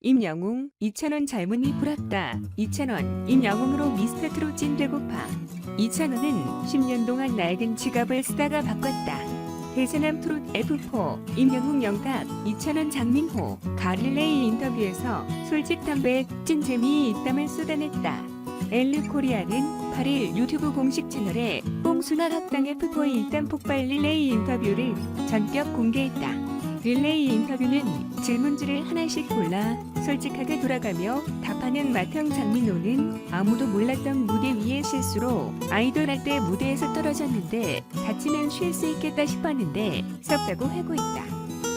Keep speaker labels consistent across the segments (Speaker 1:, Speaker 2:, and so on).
Speaker 1: 임영웅 2,000원 젊은이 부럽다. 2,000원 임영웅으로 미스터트롯 찐되고파. 2,000원은 10년 동안 낡은 지갑을 쓰다가 바꿨다. 대세남 트롯 F4 임영웅 영탁 2,000원 장민호 가릴레이 인터뷰에서 솔직 담배 찐 재미있담을 쏟아냈다. 엘르코리아는 8일 유튜브 공식 채널에 뽕순아 합당 F4의 일단 폭발 릴레이 인터뷰를 전격 공개했다. 릴레이 인터뷰는 질문지를 하나씩 골라 솔직하게 돌아가며 답하는 맏형 장민호는 아무도 몰랐던 무대 위의 실수로 아이돌 할 때 무대에서 떨어졌는데 다치면 쉴 수 있겠다 싶었는데 섭다고 회고했다.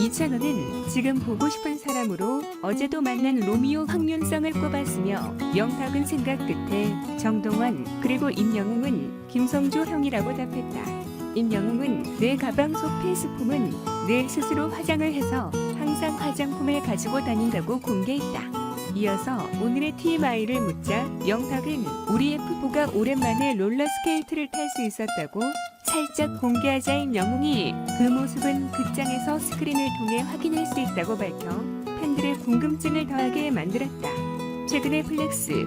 Speaker 1: 2,000원은 지금 보고 싶은 사람으로 어제도 만난 로미오 황윤성을 꼽았으며 영탁은 생각 끝에 정동원 그리고 임영웅은 김성조 형이라고 답했다. 임영웅은 내 가방 속 필수품은 내 스스로 화장을 해서 항상 화장품을 가지고 다닌다고 공개했다. 이어서 오늘의 TMI를 묻자 영탁은 우리 F4가 오랜만에 롤러스케이트를 탈 수 있었다고 살짝 공개하자 임영웅이 그 모습은 극장에서 스크린을 통해 확인할 수 있다고 밝혀 팬들의 궁금증을 더하게 만들었다. 최근에 플렉스에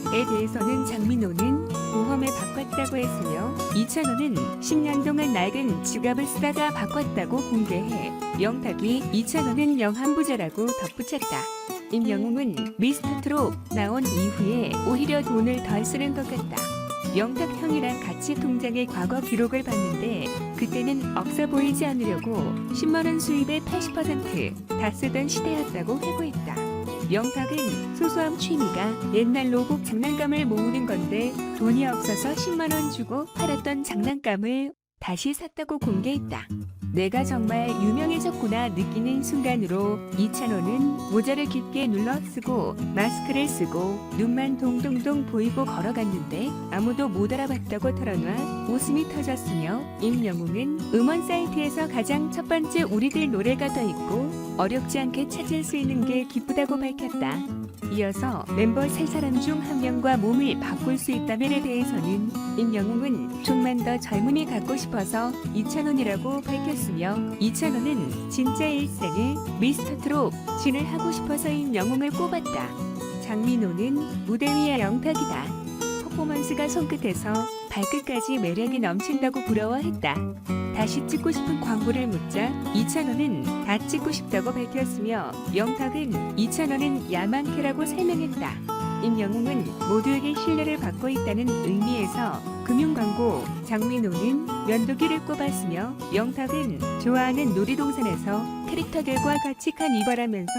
Speaker 1: 대해서는 장민호는 보험을 바꿨다고 했으며 2,000원은 10년 동안 낡은 지갑을 쓰다가 바꿨다고 공개해 영탁이 2,000원은 영한부자라고 덧붙였다. 임영웅은 미스터트롯 나온 이후에 오히려 돈을 덜 쓰는 것 같다. 영탁 형이랑 같이 통장의 과거 기록을 봤는데 그때는 없어 보이지 않으려고 10만원 수입의 80% 다 쓰던 시대였다고 회고했다. 영탁은 소소한 취미가 옛날 로봇 장난감을 모으는 건데 돈이 없어서 10만원 주고 팔았던 장난감을 다시 샀다고 공개했다. 내가 정말 유명해졌구나 느끼는 순간으로 2,000원은 모자를 깊게 눌러 쓰고 마스크를 쓰고 눈만 동동동 보이고 걸어갔는데 아무도 못 알아봤다고 털어놔 웃음이 터졌으며 임영웅은 음원 사이트에서 가장 첫 번째 우리들 노래가 더 있고 어렵지 않게 찾을 수 있는 게 기쁘다고 밝혔다. 이어서 멤버 3사람 중 1명과 몸을 바꿀 수 있다면에 대해서는 임영웅은 좀만 더 젊음이 갖고 싶어서 2,000원이라고 밝혔으며 2,000원은 진짜 일생에 미스터트롯 진을 하고 싶어서 임영웅을 꼽았다. 장민호는 무대 위의 영탁이다. 퍼포먼스가 손끝에서 발끝까지 매력이 넘친다고 부러워했다. 다시 찍고 싶은 광고를 묻자 2,000원은 다 찍고 싶다고 밝혔으며 영탁은 2,000원은 야만캐라고 설명했다. 임영웅은 모두에게 신뢰를 받고 있다는 의미에서 금융광고, 장민호는 면도기를 꼽았으며 영탁은 좋아하는 놀이동산에서 캐릭터들과 같이 칸 이발하면서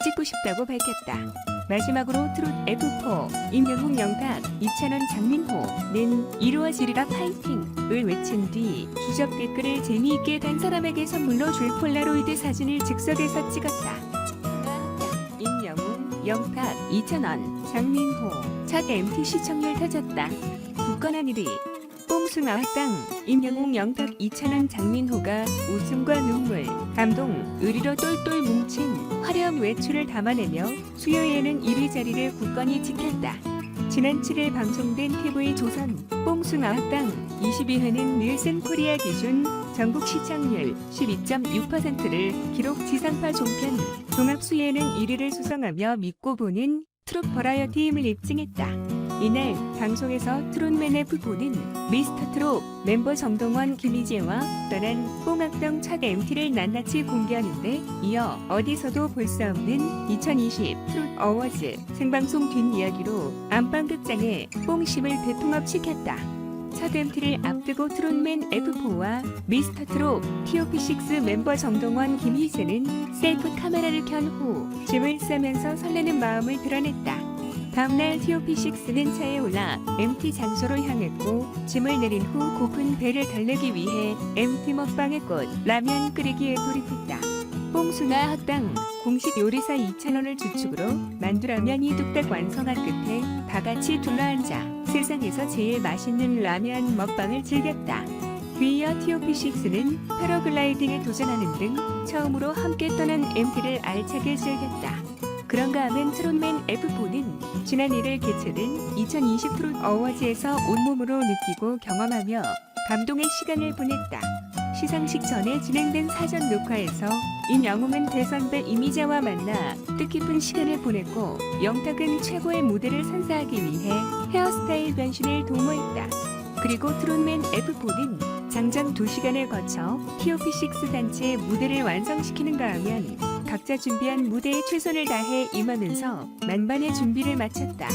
Speaker 1: 찍고 싶다고 밝혔다. 마지막으로 트롯 F4 임영웅 영탁 2,000원 장민호는 이루어지리라 파이팅을 외친 뒤 주접 댓글을 재미있게 단 사람에게 선물로 줄 폴라로이드 사진을 즉석에서 찍었다. 임영웅 영탁 2,000원 장민호 첫 MT 시청률 터졌다. 굳건한 1위 뽕숭아 합당 임영웅 영탁 2,000원 장민호가 웃음과 눈물, 감동, 의리로 똘똘 뭉친 화려한 외출을 담아내며 수요일에는 1위 자리를 굳건히 지켰다. 지난 7일 방송된 TV 조선 뽕숭아 합당 22회는 닐슨 코리아 기준 전국 시청률 12.6%를 기록 지상파 종편 종합 수예는 1위를 수성하며 믿고 보는 트롯 버라이어티임을 입증했다. 이날 방송에서 트롯맨 F4는 미스터트롯 멤버 정동원, 김희재와 떠난 뽕합당 첫 MT를 낱낱이 공개하는데 이어 어디서도 볼 수 없는 2020 트롯 어워즈 생방송 뒷이야기로 안방극장에 뽕심을 대통합시켰다. 첫 MT를 앞두고 트롯맨 F4와 미스터트롯 TOP6 멤버 정동원, 김희재는 셀프 카메라를 켠 후 짐을 싸면서 설레는 마음을 드러냈다. 다음날 TOP6는 차에 올라 MT 장소로 향했고 짐을 내린 후 고픈 배를 달래기 위해 MT 먹방의 꽃 라면 끓이기에 돌입했다. 뽕숭아 학당 공식 요리사 2,000원을 주축으로 만두라면이 뚝딱 완성한 끝에 다같이 둘러앉아 세상에서 제일 맛있는 라면 먹방을 즐겼다. 뒤이어 TOP6는 패러글라이딩에 도전하는 등 처음으로 함께 떠난 MT를 알차게 즐겼다. 그런가 하면 트롯맨 F4는 지난 1일 개최된 2020 트롯 어워즈에서 온몸으로 느끼고 경험하며 감동의 시간을 보냈다. 시상식 전에 진행된 사전 녹화에서 임영웅은 대선배 이미자와 만나 뜻깊은 시간을 보냈고 영탁은 최고의 무대를 선사하기 위해 헤어스타일 변신을 도모했다. 그리고 트롯맨 F4는 장장 2시간을 거쳐 TOP6 단체의 무대를 완성시키는가 하면 각자 준비한 무대에 최선을 다해 임하면서 만반의 준비를 마쳤다.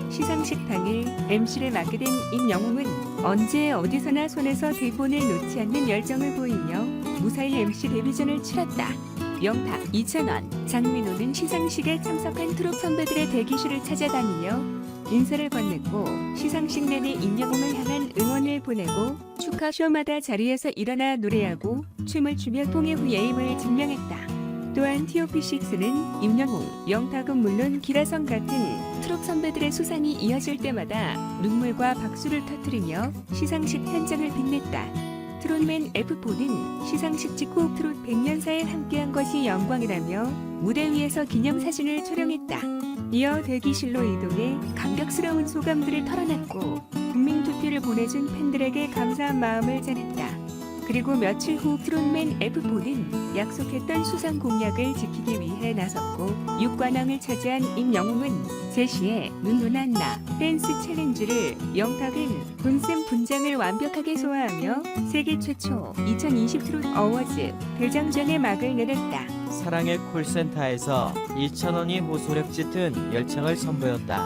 Speaker 1: 시상식 당일 MC를 맡게 된 임영웅은 언제 어디서나 손에서 대본을 놓지 않는 열정을 보이며 무사히 MC 데뷔전을 치렀다. 영탁, 이찬원, 장민호는 시상식에 참석한 트롯 선배들의 대기실을 찾아다니며 인사를 건넸고 시상식 내내 임영웅을 향한 응원을 보내고 축하쇼마다 자리에서 일어나 노래하고 춤을 추며 통해 후의 힘을 증명했다. 또한 TOP6는 임영웅, 영탁은 물론 기라성 같은 트롯 선배들의 수상이 이어질 때마다 눈물과 박수를 터뜨리며 시상식 현장을 빛냈다. 트롯맨 F4는 시상식 직후 트롯 100년사에 함께한 것이 영광이라며 무대 위에서 기념사진을 촬영했다. 이어 대기실로 이동해 감격스러운 소감들을 털어놨고 국민투표를 보내준 팬들에게 감사한 마음을 전했다. 그리고 며칠 후 트롯맨 F4는 약속했던 수상 공약을 지키기 위해 나섰고 6관왕을 차지한 임영웅은 제시의 눈누난 나 댄스 챌린지를, 영탁은 본샘 분장을 완벽하게 소화하며 세계 최초 2020 트롯 어워즈 대장전의 막을 내렸다.
Speaker 2: 사랑의 콜센터에서 이찬원이 호소력 짙은 열창을 선보였다.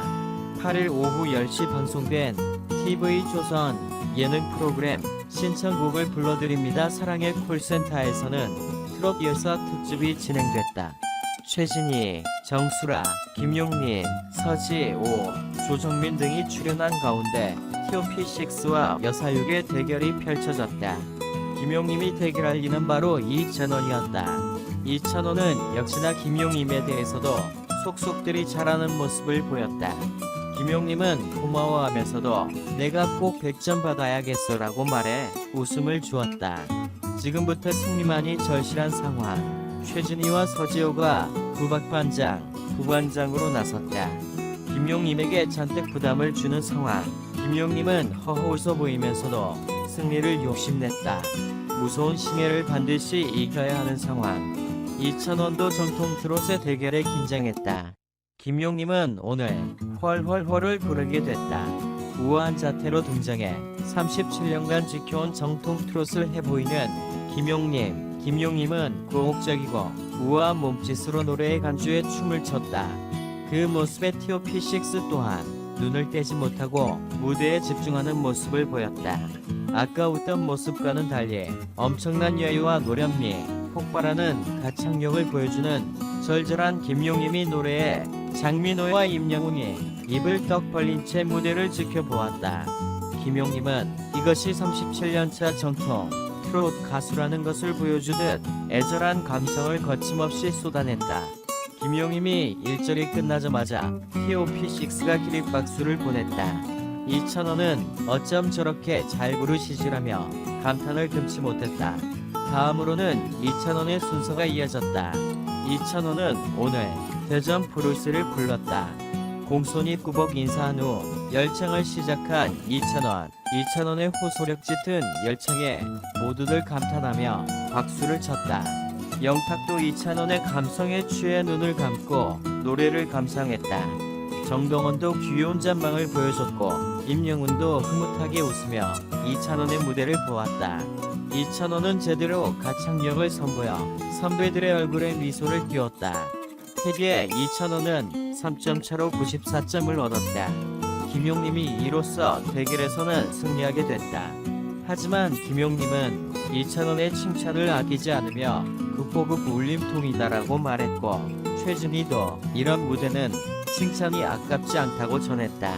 Speaker 2: 8일 오후 10시 방송된 TV조선 예능 프로그램 신청곡을 불러드립니다. 사랑의 콜센터에서는 트롯 여사 특집이 진행됐다. 최진희, 정수라, 김용림, 서지오, 조정민 등이 출연한 가운데 TOP6와 여사육의 대결이 펼쳐졌다. 김용림이 대결할 이는 바로 이찬원이었다. 이찬원은 역시나 김용림에 대해서도 속속들이 잘하는 모습을 보였다. 김용림은 고마워하면서도 내가 꼭 100점 받아야겠어라고 말해 웃음을 주었다. 지금부터 승리만이 절실한 상황. 최진희와 서지호가 부박반장, 부반장으로 나섰다. 김용림에게 잔뜩 부담을 주는 상황. 김용림은 허허웃어 보이면서도 승리를 욕심냈다. 무서운 심해를 반드시 이겨야 하는 상황. 이찬원도 정통 트롯의 대결에 긴장했다. 김용림은 오늘 헐헐헐을 부르게 됐다. 우아한 자태로 등장해 37년간 지켜온 정통 트롯을 해보이는 김용림. 김용림은 고혹적이고 우아한 몸짓으로 노래의 간주에 춤을 췄다. 그 모습에 TOP6 또한 눈을 떼지 못하고 무대에 집중하는 모습을 보였다. 아까 웃던 모습과는 달리 엄청난 여유와 노련미, 폭발하는 가창력을 보여주는 절절한 김용림이 노래에 장민호와 임영웅이 입을 떡 벌린 채 무대를 지켜보았다. 김용림은 이것이 37년차 정통 트롯 가수라는 것을 보여주듯 애절한 감성을 거침없이 쏟아냈다. 김용림이 일절이 끝나자마자 TOP6가 기립박수를 보냈다. 이찬원은 어쩜 저렇게 잘 부르시지라며 감탄을 금치 못했다. 다음으로는 이찬원의 순서가 이어졌다. 이찬원은 오늘 대전 브루스를 불렀다. 공손히 꾸벅 인사한 후 열창을 시작한 이찬원. 이찬원의 호소력 짙은 열창에 모두들 감탄하며 박수를 쳤다. 영탁도 이찬원의 감성에 취해 눈을 감고 노래를 감상했다. 정동원도 귀여운 잔망을 보여줬고 임영웅도 흐뭇하게 웃으며 이찬원의 무대를 보았다. 이찬원은 제대로 가창력을 선보여 선배들의 얼굴에 미소를 띄웠다. 패배의 이찬원은 3점 차로 94점을 얻었다. 김용림이 이로써 대결에서는 승리하게 됐다. 하지만 김용림은 이찬원의 칭찬을 아끼지 않으며 극보급 울림통이다라고 말했고 최진희도 이런 무대는 칭찬이 아깝지 않다고 전했다.